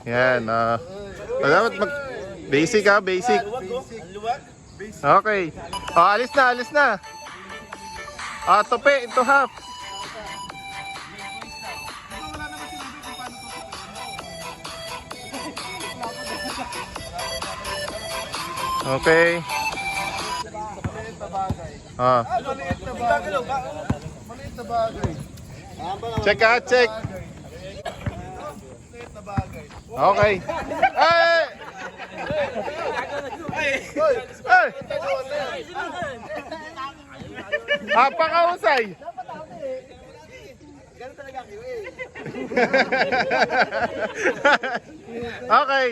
Yan. Dapat mag... Basic ha, basic. Okay. Alis na, alis na. Tope, into half. Okay. Maliit na bagay. Check out, check. Okay. Hey! Hey! Apakausay. Ganun talaga kayo eh. Okay.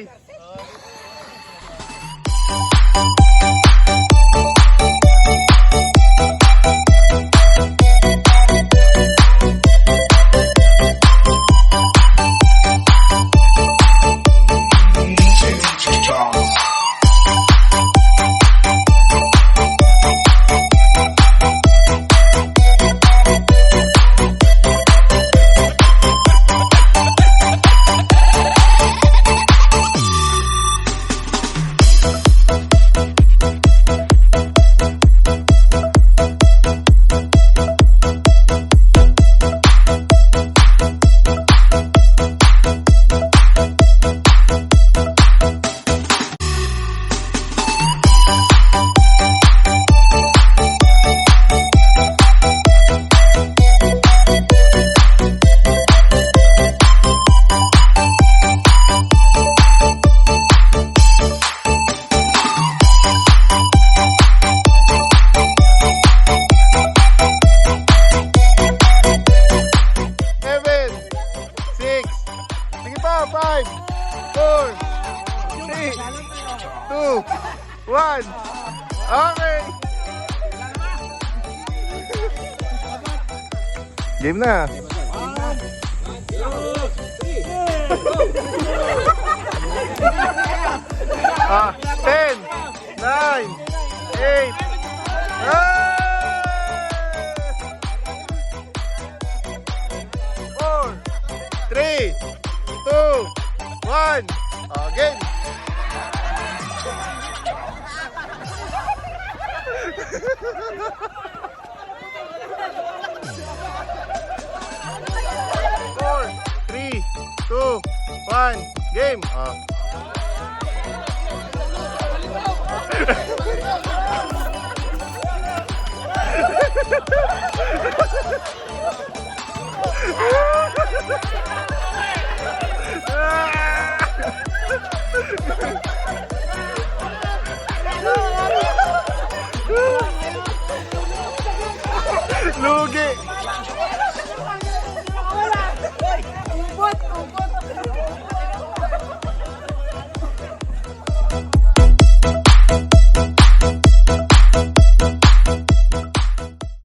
Okay. Game na. 10, 9, 8. 4, 3, 2, 1. Game. Four, three, two, one, game. Lugi.